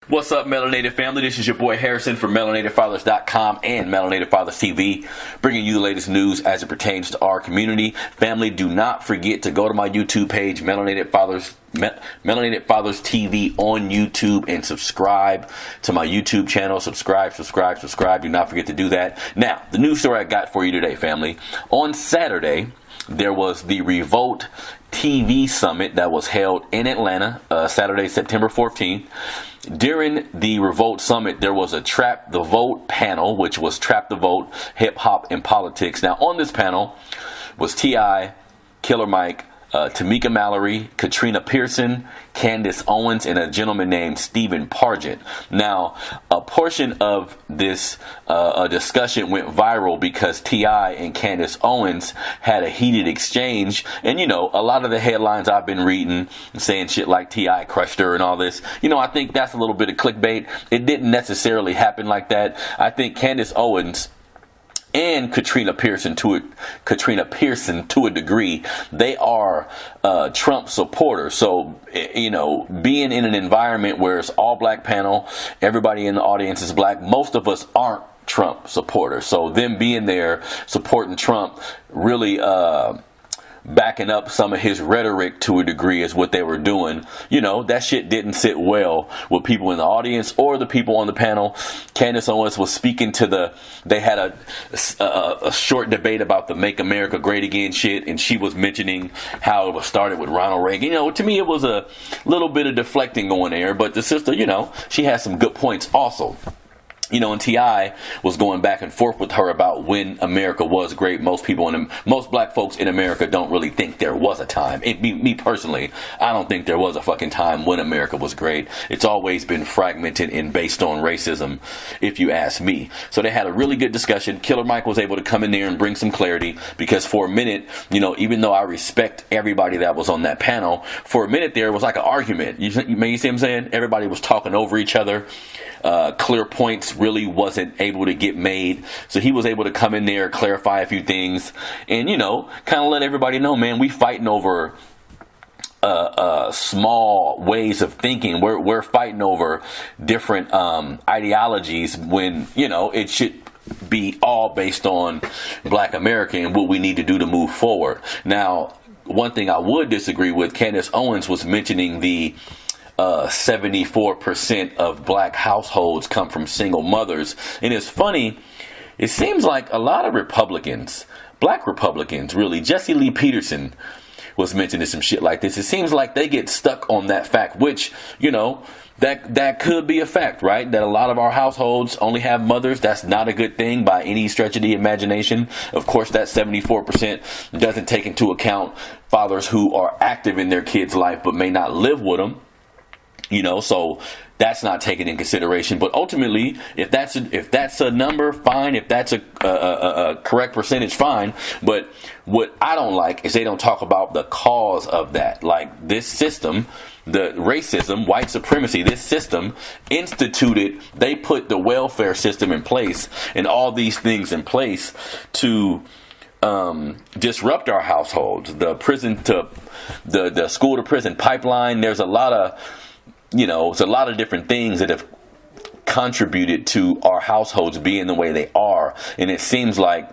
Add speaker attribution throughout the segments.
Speaker 1: What's up, Melanated family? This is your boy Harrison from MelanatedFathers.com and Melanated Fathers TV, bringing you the latest news as it pertains to our community. Family, do not forget to go to my YouTube page, Melanated Fathers TV on YouTube, and subscribe to my YouTube channel. Subscribe. Do not forget to do that. Now, the news story I got for you today, family. On Saturday, there was the Revolt TV summit that was held in Atlanta, Saturday, September 14th. During the Revolt Summit, there was a Trap the Vote panel, which was Trap the Vote, Hip Hop and Politics. Now, on this panel was T.I, Killer Mike, Tamika Malory, Katrina Pearson, Candace Owens, and a gentleman named Steven Pargett. Now, a portion of this discussion went viral because T.I and Candace Owens had a heated exchange. And, you know, a lot of the headlines I've been reading saying shit like T.I crushed her and all this, you know, I think that's a little bit of clickbait. It didn't necessarily happen like that. I think Candace Owens and Katrina Pearson to a degree, they are Trump supporters. So, you know, being in an environment where it's all black panel, everybody in the audience is black, most of us aren't Trump supporters. So them being there supporting Trump really backing up some of his rhetoric to a degree is what they were doing. You know, that shit didn't sit well with people in the audience or the people on the panel. Candace Owens was speaking to they had a short debate about the Make America Great Again shit, and she was mentioning how it was started with Ronald Reagan. You know, to me, it was a little bit of deflecting going there, but the sister, you know, she has some good points also. You know, and T.I was going back and forth with her about when America was great. Most black folks in America don't really think there was a time. Me personally, I don't think there was a fucking time when America was great. It's always been fragmented and based on racism, if you ask me. So they had a really good discussion. Killer Mike was able to come in there and bring some clarity because for a minute, you know, even though I respect everybody that was on that panel, for a minute there was like an argument. You see what I'm saying? Everybody was talking over each other. Clear points really wasn't able to get made. So he was able to come in there, clarify a few things, and, you know, kind of let everybody know, man, we fighting over small ways of thinking. We're fighting over different ideologies when, you know, it should be all based on Black America and what we need to do to move forward. Now, one thing I would disagree with, Candace Owens was mentioning the 74% of black households come from single mothers. And it's funny, it seems like a lot of Republicans, black Republicans really, Jesse Lee Peterson was mentioning some shit like this. It seems like they get stuck on that fact, which, you know, that could be a fact, right? That a lot of our households only have mothers. That's not a good thing by any stretch of the imagination. Of course, that 74% doesn't take into account fathers who are active in their kids' life but may not live with them. You know, so that's not taken in consideration. But ultimately, if that's a number, fine. If that's a correct percentage, fine. But what I don't like is they don't talk about the cause of that. Like this system, the racism, white supremacy, this system instituted, they put the welfare system in place and all these things in place to disrupt our households. The prison to the school to prison pipeline. There's a lot of, you know, it's a lot of different things that have contributed to our households being the way they are. And it seems like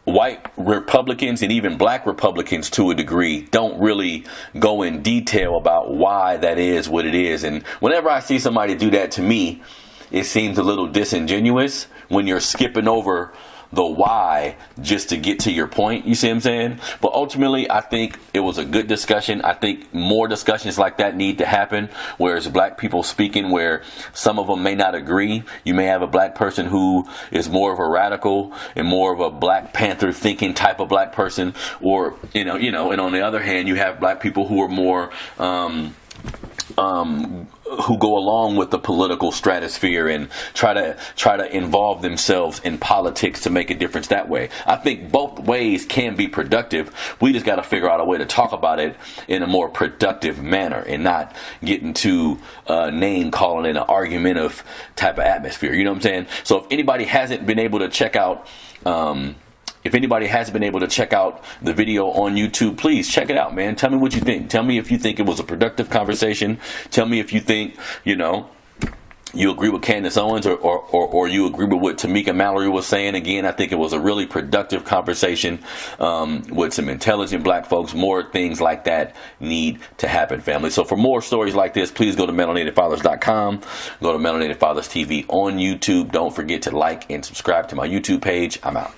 Speaker 1: white Republicans and even black Republicans to a degree don't really go in detail about why that is what it is. And whenever I see somebody do that, to me, it seems a little disingenuous when you're skipping over the why just to get to your point. You see what I'm saying? But ultimately, I think it was a good discussion. I think more discussions like that need to happen, where it's black people speaking, where some of them may not agree. You may have a black person who is more of a radical and more of a Black Panther thinking type of black person, or you know, and on the other hand, you have black people who are more who go along with the political stratosphere and try to involve themselves in politics to make a difference that way. I think both ways can be productive. We just got to figure out a way to talk about it in a more productive manner and not get into name calling in an argumentative type of atmosphere. You know what I'm saying? So if anybody hasn't been able to check out If anybody hasn't been able to check out the video on YouTube, please check it out, man. Tell me what you think. Tell me if you think it was a productive conversation. Tell me if you think, you know, you agree with Candace Owens or you agree with what Tamika Malory was saying. Again, I think it was a really productive conversation with some intelligent black folks. More things like that need to happen, family. So for more stories like this, please go to melanatedfathers.com. Go to Melanated Fathers TV on YouTube. Don't forget to like and subscribe to my YouTube page. I'm out.